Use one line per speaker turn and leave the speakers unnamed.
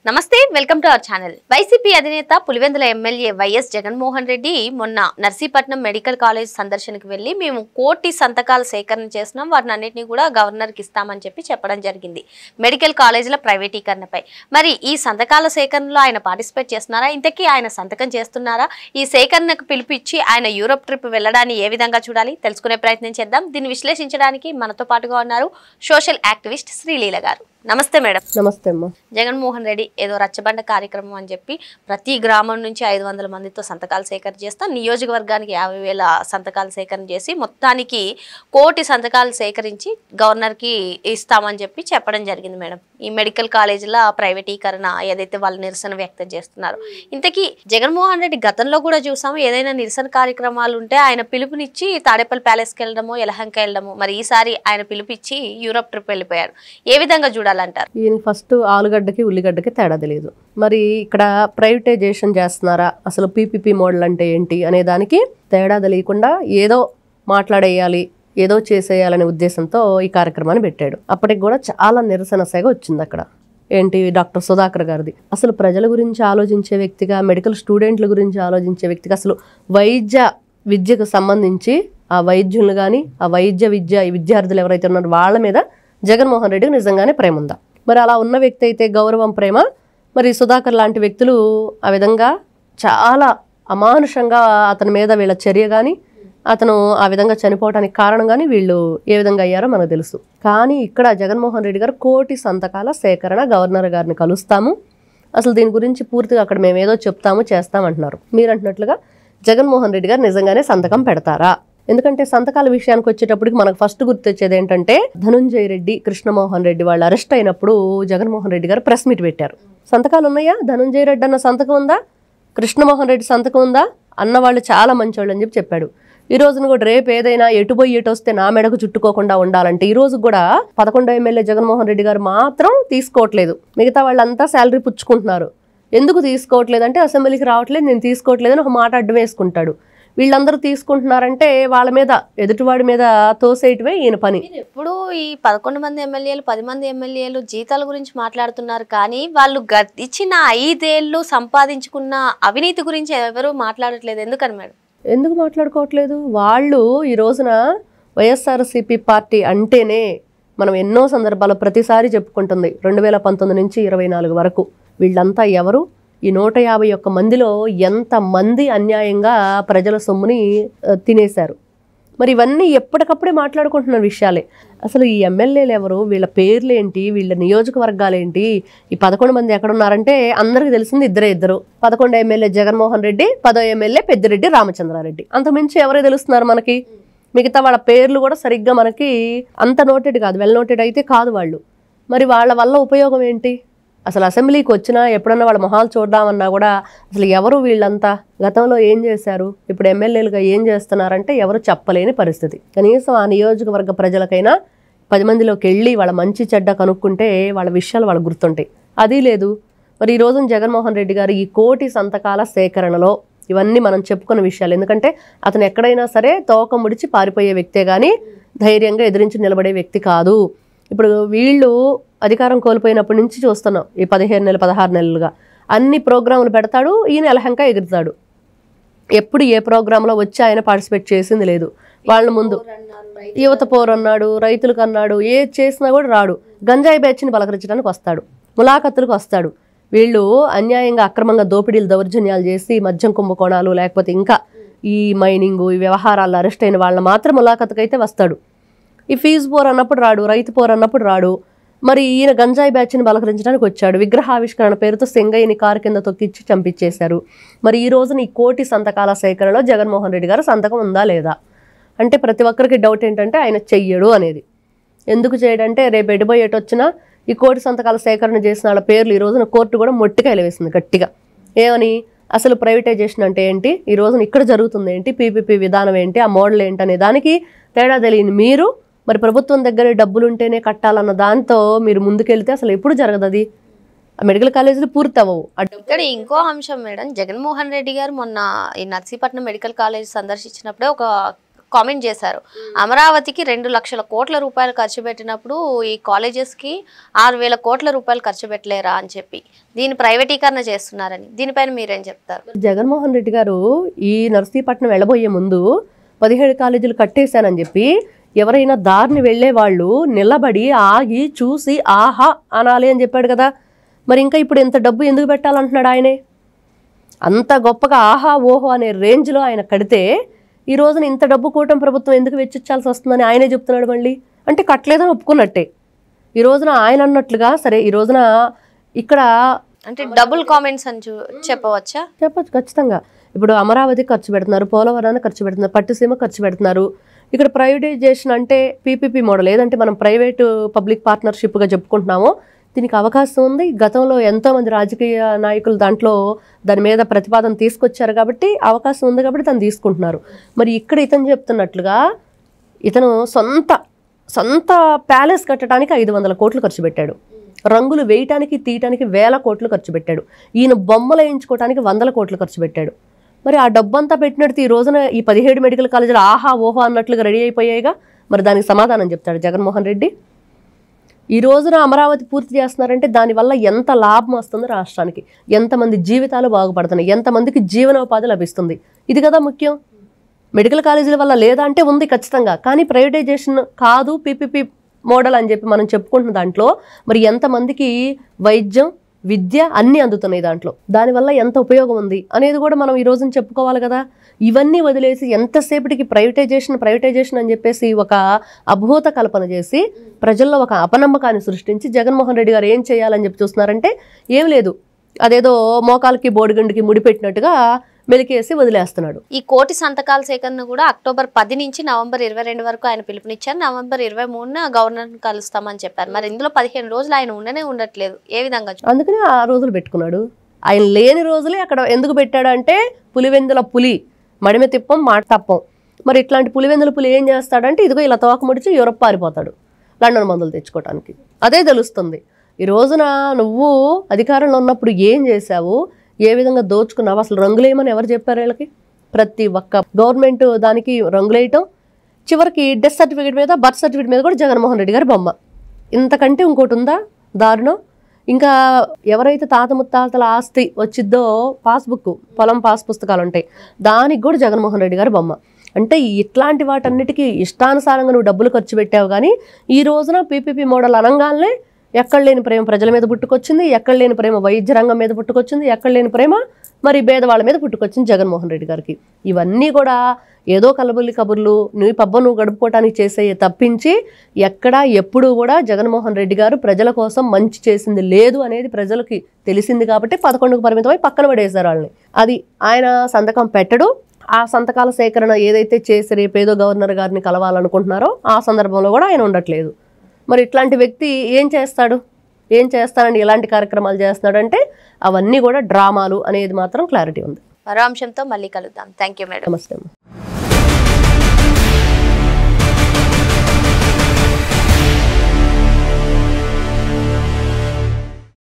నమస్తే welcome to our channel. YCP అధినేత Pulivendula MLA YS Jaganmohan Reddy మొన్న నర్సీపట్నం మెడికల్ కాలేజ్ సందర్శనకు వెళ్లి మేము కోటి సంతకాల సేకరణ చేస్తున్నాం, వాటిని అన్నింటినీ కూడా గవర్నర్కి ఇస్తామని చెప్పడం జరిగింది మెడికల్ కాలేజీల ప్రైవేటీకరణపై. మరి ఈ సంతకాల సేకరణలో ఆయన పార్టిసిపేట్ చేస్తున్నారా? ఇంతకీ ఆయన సంతకం చేస్తున్నారా? ఈ సేకరణకు పిలిపించి ఆయన యూరోప్ ట్రిప్ వెళ్ళడాన్ని ఏ విధంగా చూడాలి తెలుసుకునే ప్రయత్నం చేద్దాం. దీన్ని విశ్లేషించడానికి మనతో పాటుగా ఉన్నారు సోషల్ యాక్టివిస్ట్ శ్రీలీల గారు. నమస్తే మేడం.
నమస్తే అమ్మా.
జగన్మోహన్ రెడ్డి ఏదో రచ్చబండ కార్యక్రమం అని చెప్పి ప్రతి గ్రామం నుంచి 500 మందితో సంతకాలు సేకరణ చేస్తాం, నియోజకవర్గానికి 50,000 సంతకాలు సేకరణ చేసి మొత్తానికి కోటి సంతకాలు సేకరించి గవర్నర్కి ఇస్తామని చెప్పడం జరిగింది మేడం. ఈ మెడికల్ కాలేజీల ప్రైవేటీకరణ ఏదైతే వాళ్ళు నిరసన వ్యక్తం చేస్తున్నారు, ఇంతకీ జగన్మోహన్ రెడ్డి గతంలో కూడా చూసాము ఏదైనా నిరసన కార్యక్రమాలు ఉంటే ఆయన పిలుపునిచ్చి తాడేపల్లి ప్యాలెస్కి వెళ్ళడము, యలహంక వెళ్ళడము, మరి ఈసారి ఆయన పిలుపిచ్చి యూరోప్ ట్రిప్ వెళ్ళిపోయారు. ఏ విధంగా చూడాలి?
ఈయన ఫస్ట్ ఆలుగడ్డకి ఉల్లిగడ్డకి తేడా తెలియదు. మరి ఇక్కడ ప్రైవేటైజేషన్ చేస్తున్నారా, అసలు పీపీపీ మోడల్ అంటే ఏంటి అనే దానికి తేడా తెలియకుండా ఏదో మాట్లాడేయాలి, ఏదో చేసేయాలనే ఉద్దేశంతో ఈ కార్యక్రమాన్ని పెట్టాడు. అప్పటికి కూడా చాలా నిరసన సేగ వచ్చింది అక్కడ. ఏంటి, డాక్టర్ సుధాకర్ గారిది. అసలు ప్రజల గురించి ఆలోచించే వ్యక్తిగా, మెడికల్ స్టూడెంట్ల గురించి ఆలోచించే వ్యక్తిగా, అసలు వైద్య విద్యకు సంబంధించి ఆ వైద్యులు కానీ ఆ విద్యార్థులు ఎవరైతే ఉన్నారో వాళ్ళ మీద జగన్మోహన్ రెడ్డికి నిజంగానే ప్రేమ ఉందా? మరి అలా ఉన్న వ్యక్తి అయితే గౌరవం, ప్రేమ. మరి సుధాకర్ లాంటి వ్యక్తులు ఆ విధంగా చాలా అమానుషంగా అతని మీద వీళ్ళ చర్య కానీ, అతను ఆ విధంగా చనిపోవడానికి కారణం కానీ వీళ్ళు ఏ విధంగా అయ్యారో మనకు తెలుసు. కానీ ఇక్కడ జగన్మోహన్ రెడ్డి గారు కోటి సంతకాల సేకరణ, గవర్నర్ గారిని కలుస్తాము, అసలు దీని గురించి పూర్తిగా అక్కడ మేము ఏదో చెప్తాము చేస్తామంటున్నారు. మీరు అంటున్నట్లుగా జగన్మోహన్ రెడ్డి గారు నిజంగానే సంతకం పెడతారా? ఎందుకంటే సంతకాల విషయానికి వచ్చేటప్పటికి మనకు ఫస్ట్ గుర్తొచ్చేది ఏంటంటే, ధనుంజయ రెడ్డి, కృష్ణమోహన్ రెడ్డి వాళ్ళు అరెస్ట్ అయినప్పుడు జగన్మోహన్ రెడ్డి గారు ప్రెస్ మీట్ పెట్టారు. సంతకాలు ఉన్నాయా? ధనుంజయ రెడ్డి అన్న సంతకం ఉందా? కృష్ణమోహన్ రెడ్డి సంతకం ఉందా? అన్నవాళ్ళు చాలా మంచోళ్ళు అని చెప్పాడు. ఈ రోజున కూడా రేపు ఏదైనా ఎటుపోయి ఎటు వస్తే నా మెడకు చుట్టుకోకుండా ఉండాలంటే ఈ రోజు కూడా 11 ఎమ్మెల్యే జగన్మోహన్ రెడ్డి గారు మాత్రం తీసుకోవట్లేదు. మిగతా వాళ్ళంతా శాలరీ పుచ్చుకుంటున్నారు. ఎందుకు తీసుకోవట్లేదు అంటే, అసెంబ్లీకి రావట్లేదు, నేను తీసుకోవట్లేదని ఒక మాట అడ్డం వేసుకుంటాడు. వీళ్ళందరూ తీసుకుంటున్నారంటే వాళ్ళ మీద, ఎదుటివాడి మీద తోసేయటమే ఈయన పని.
ఇప్పుడు ఈ 11 మంది ఎమ్మెల్యేలు, 10 మంది ఎమ్మెల్యేలు జీతాల గురించి మాట్లాడుతున్నారు, కానీ వాళ్ళు ఇచ్చిన 5 ఏళ్ళు సంపాదించుకున్న అవినీతి గురించి ఎవరు మాట్లాడట్లేదు. ఎందుకని మేడం?
ఎందుకు మాట్లాడుకోవట్లేదు? వాళ్ళు ఈ రోజున వైఎస్ఆర్సీపీ పార్టీ అంటేనే మనం ఎన్నో సందర్భాలు ప్రతిసారి చెప్పుకుంటుంది, 2019 నుంచి 24 వరకు వీళ్ళంతా ఎవరు? ఈ 151 మందిలో ఎంతమంది అన్యాయంగా ప్రజల సొమ్ముని తినేశారు. మరి ఇవన్నీ ఎప్పటికప్పుడే మాట్లాడుకుంటున్న విషయాలే. అసలు ఈ ఎమ్మెల్యేలు ఎవరు, వీళ్ళ పేర్లేంటి, వీళ్ళ నియోజకవర్గాలేంటి, ఈ 11 మంది ఎక్కడున్నారంటే అందరికి తెలిసింది ఇద్దరు. 11 ఎమ్మెల్యే జగన్మోహన్ రెడ్డి, 10వ ఎమ్మెల్యే పెద్దిరెడ్డి రామచంద్రారెడ్డి. అంతకుమించి ఎవరే తెలుస్తున్నారు మనకి? మిగతా వాళ్ళ పేర్లు కూడా సరిగ్గా మనకి అంత నోటెడ్ కాదు, వెల్ నోటెడ్ అయితే కాదు వాళ్ళు. మరి వాళ్ళ వల్ల ఉపయోగం ఏంటి? అసలు అసెంబ్లీకి వచ్చినా ఎప్పుడన్నా వాళ్ళ మొహాలు చూద్దామన్నా కూడా అసలు ఎవరు వీళ్ళంతా, గతంలో ఏం చేశారు, ఇప్పుడు ఎమ్మెల్యేలుగా ఏం చేస్తున్నారంటే ఎవరు చెప్పలేని పరిస్థితి. కనీసం ఆ నియోజకవర్గ ప్రజలకైనా 10 మందిలోకి వెళ్ళి వాళ్ళ మంచి చెడ్డ కనుక్కుంటే వాళ్ళ విషయాలు వాళ్ళకు గుర్తుంటాయి. అది లేదు. మరి ఈ రోజున జగన్మోహన్ రెడ్డి గారు ఈ కోటి సంతకాల సేకరణలో ఇవన్నీ మనం చెప్పుకున్న విషయాలు. ఎందుకంటే అతను ఎక్కడైనా సరే తోక ముడిచి పారిపోయే వ్యక్తే కానీ ధైర్యంగా ఎదిరించి నిలబడే వ్యక్తి కాదు. ఇప్పుడు వీళ్ళు అధికారం కోల్పోయినప్పటి నుంచి చూస్తున్నాం, ఈ 16 నెలలుగా అన్ని ప్రోగ్రాములు పెడతాడు, ఈయన యలహంక ఎగురుతాడు. ఎప్పుడు ఏ ప్రోగ్రాంలో వచ్చి ఆయన పార్టిసిపేట్ చేసింది లేదు. వాళ్ళ ముందు యువత పోరు అన్నాడు, రైతులకు అన్నాడు, ఏది చేసినా కూడా రాడు. గంజాయి బ్యాచ్ని పలకరించడానికి వస్తాడు, ములాఖతులకు వస్తాడు. వీళ్ళు అన్యాయంగా అక్రమంగా దోపిడీలు, దౌర్జన్యాలు చేసి మద్యం కుంభకోణాలు, లేకపోతే ఇంకా ఈ మైనింగు, ఈ వ్యవహారాల్లో అరెస్ట్ అయిన వాళ్ళని మాత్రం ములాఖతుకైతే వస్తాడు. ఈ ఫీజు పోరు అన్నప్పుడు రాడు, రైతు పోరు అన్నప్పుడు రాడు. మరి ఈయన గంజాయి బ్యాచ్ని బలకరించడానికి వచ్చాడు. విగ్రహావిష్కరణ పేరుతో సింగయ్యని కారు కింద తొక్కిచ్చి చంపించేశారు. మరి ఈ రోజున ఈ కోటి సంతకాల సేకరణలో జగన్మోహన్ రెడ్డి గారు సంతకం ఉందా లేదా అంటే ప్రతి ఒక్కరికి డౌట్ ఏంటంటే ఆయన చెయ్యడు అనేది. ఎందుకు చేయడంటే రేపు ఎటుపోయి ఎటు వచ్చినా ఈ కోటి సంతకాల సేకరణ చేసిన వాళ్ళ పేర్లు ఈ రోజున కోర్టు కూడా మొట్టికాయలు వేసింది గట్టిగా. ఏమని? అసలు ప్రైవేటైజేషన్ అంటే ఏంటి, ఈ రోజున ఇక్కడ జరుగుతుంది ఏంటి, పీపీపీ విధానం ఏంటి, ఆ మోడల్ ఏంటి అనే దానికి తేడా తెలియని మీరు మరి ప్రభుత్వం దగ్గర డబ్బులు ఉంటేనే కట్టాలన్న దాంతో మీరు ముందుకెళ్తే అసలు ఎప్పుడు జరగదు. అది మెడికల్ కాలేజీలు పూర్తి అవ్వవు.
ఇక్కడ ఇంకో అంశం మేడం, జగన్మోహన్ రెడ్డి గారు మొన్న ఈ నర్సీపట్నం మెడికల్ కాలేజ్ సందర్శించినప్పుడే ఒక కామెంట్ చేశారు, అమరావతికి 2 లక్షల కోట్ల రూపాయలు ఖర్చు పెట్టినప్పుడు ఈ కాలేజెస్కి 6,000 కోట్ల రూపాయలు ఖర్చు పెట్టలేరా అని చెప్పి దీన్ని ప్రైవేటీకరణ చేస్తున్నారని, దీనిపైన మీరేం చెప్తారు?
జగన్మోహన్ రెడ్డి గారు ఈ నర్సీపట్నం వెళ్ళబోయే ముందు 17 కాలేజీలు కట్టేశానని చెప్పి ఎవరైనా దారిని వెళ్ళే వాళ్ళు నిలబడి ఆగి చూసి ఆహా అనాలి అని చెప్పాడు కదా. మరి ఇంకా ఇప్పుడు ఇంత డబ్బు ఎందుకు పెట్టాలంటున్నాడు ఆయనే? అంత గొప్పగా ఆహా ఓహో అనే రేంజ్లో ఆయన కడితే ఈ రోజున ఇంత డబ్బు కూటమి ప్రభుత్వం ఎందుకు వెచ్చించాల్సి వస్తుందని ఆయనే చెప్తున్నాడు మళ్ళీ. అంటే కట్టలేదని ఒప్పుకున్నట్టే. ఈ రోజున ఆయన అన్నట్లుగా సరే ఈ రోజున ఇక్కడ
అంటే డబుల్ కామెంట్స్ అని చెప్పవచ్చా?
చెప్పచ్చు ఖచ్చితంగా. ఇప్పుడు అమరావతి ఖర్చు పెడుతున్నారు, పోలవరాన్ని ఖర్చు పెడుతున్నారు, పట్టుసీమ ఖర్చు పెడుతున్నారు. ఇక్కడ ప్రైవేటైజేషన్ అంటే పీపీపీ మోడల్ ఏదంటే మనం ప్రైవేటు పబ్లిక్ పార్ట్నర్షిప్గా చెప్పుకుంటున్నామో దీనికి అవకాశం ఉంది. గతంలో ఎంతోమంది రాజకీయ నాయకులు దాని మీద ప్రతిపాదన తీసుకొచ్చారు కాబట్టి అవకాశం ఉంది కాబట్టి దాన్ని తీసుకుంటున్నారు. మరి ఇక్కడ ఇతను చెప్తున్నట్లుగా ఇతను సొంత ప్యాలెస్ కట్టడానికి 500 కోట్లు ఖర్చు పెట్టాడు, రంగులు వేయటానికి తీయటానికి 1000 కోట్లు ఖర్చు పెట్టాడు, ఈయన బొమ్మలు వేయించుకోవడానికి 100 కోట్లు ఖర్చు పెట్టాడు. మరి ఆ డబ్బంతా పెట్టినట్టు ఈ రోజున ఈ 17 మెడికల్ కాలేజీలు ఆహా ఓహో అన్నట్లుగా రెడీ అయిపోయాయిగా. మరి దానికి సమాధానం చెప్తాడు జగన్మోహన్ రెడ్డి. ఈ రోజున అమరావతి పూర్తి చేస్తున్నారంటే దానివల్ల ఎంత లాభం వస్తుంది రాష్ట్రానికి, ఎంతమంది జీవితాలు బాగుపడుతున్నాయి, ఎంతమందికి జీవనోపాధి లభిస్తుంది, ఇది కదా ముఖ్యం. మెడికల్ కాలేజీల వల్ల లేదా అంటే ఉంది ఖచ్చితంగా, కానీ ప్రైవేటైజేషన్ కాదు పీపీపీ మోడల్ అని చెప్పి మనం చెప్పుకుంటున్న దాంట్లో మరి ఎంతమందికి వైద్యం విద్య అన్నీ అందుతున్నాయి దాంట్లో, దానివల్ల ఎంత ఉపయోగం ఉంది అనేది కూడా మనం ఈ రోజున చెప్పుకోవాలి కదా. ఇవన్నీ వదిలేసి ఎంతసేపటికి ప్రైవేటైజేషన్ అని చెప్పేసి ఒక అభూత కల్పన చేసి ప్రజల్లో ఒక అపనమ్మకాన్ని సృష్టించి జగన్మోహన్ రెడ్డి గారు ఏం చేయాలని చెప్పి చూస్తున్నారంటే ఏం లేదు, అదేదో మోకాలకి బోడిగండికి ముడిపెట్టినట్టుగా మెలికేసి వదిలేస్తున్నాడు.
ఈ కోటి సంతకాల సేకరణ కూడా అక్టోబర్ 10 నుంచి నవంబర్ 22 వరకు ఆయన పిలుపునిచ్చారు. నవంబర్ 23న గవర్నర్ని కలుస్తామని చెప్పారు. మరి ఇందులో 15 రోజులు ఆయన ఉండట్లేదు, ఏ విధంగా?
అందుకని ఆ రోజులు పెట్టుకున్నాడు. ఆయన లేని రోజులే అక్కడ ఎందుకు పెట్టాడంటే పులివెందుల పులి మడిమె తిప్పం మాట తప్పం. మరి ఇట్లాంటి పులివెందుల పులి ఏం చేస్తాడంటే ఇదిగో ఇలా తోక ముడిచి యూరప్ పారిపోతాడు లండన్ మందులు తెచ్చుకోవడానికి. అదే తెలుస్తుంది. ఈ రోజున నువ్వు అధికారంలో ఉన్నప్పుడు ఏం చేశావు, ఏ విధంగా దోచుకున్నావు, అసలు రంగులేయమని ఎవరు చెప్పారు వీళ్ళకి? ప్రతి ఒక్క గవర్నమెంట్ దానికి రంగులేయటం, చివరికి డెత్ సర్టిఫికేట్ మీద బర్త్ సర్టిఫికేట్ మీద కూడా జగన్మోహన్ రెడ్డి గారి బొమ్మ. ఇంతకంటే ఇంకోటి ఉందా దారుణం? ఇంకా ఎవరైతే తాత ముత్తాతల ఆస్తి వచ్చిద్దో పాస్బుక్ పొలం పాస్ పుస్తకాలు ఉంటాయి, దానికి కూడా జగన్మోహన్ రెడ్డి గారి బొమ్మ. అంటే ఇట్లాంటి వాటన్నిటికీ ఇష్టానుసారంగా నువ్వు డబ్బులు ఖర్చు పెట్టావు. కానీ ఈ రోజున పీపీపీ మోడల్ అనగానే ఎక్కడ లేని ప్రేమ ప్రజల మీద పుట్టుకొచ్చింది, ఎక్కడ లేని ప్రేమ వైద్య రంగం మీద పుట్టుకొచ్చింది, ఎక్కడ లేని ప్రేమ మరి పేదవాళ్ళ మీద పుట్టుకొచ్చింది జగన్మోహన్ రెడ్డి గారికి. ఇవన్నీ కూడా ఏదో కలబుల్లి కబుర్లు నీ పబ్బ నువ్వు గడుపుకోవటానికి చేసే తప్పించి ఎక్కడా ఎప్పుడూ కూడా జగన్మోహన్ రెడ్డి గారు ప్రజల కోసం మంచి చేసింది లేదు అనేది ప్రజలకి తెలిసింది కాబట్టి 11కు పరిమితమై పక్కన పడేశారు వాళ్ళని. అది ఆయన సంతకం పెట్టడు. ఆ సంతకాల సేకరణ ఏదైతే చేసి రేపేదో గవర్నర్ గారిని కలవాలనుకుంటున్నారో ఆ సందర్భంలో కూడా ఆయన ఉండట్లేదు. మరి ఇట్లాంటి వ్యక్తి ఏం చేస్తాడని ఎలాంటి కార్యక్రమాలు చేస్తున్నాడంటే అవన్నీ కూడా డ్రామాలు అనేది మాత్రం క్లారిటీ ఉంది.
మరో అంశంతో మళ్ళీ కలుద్దాం. Thank you madam.
నమస్తే.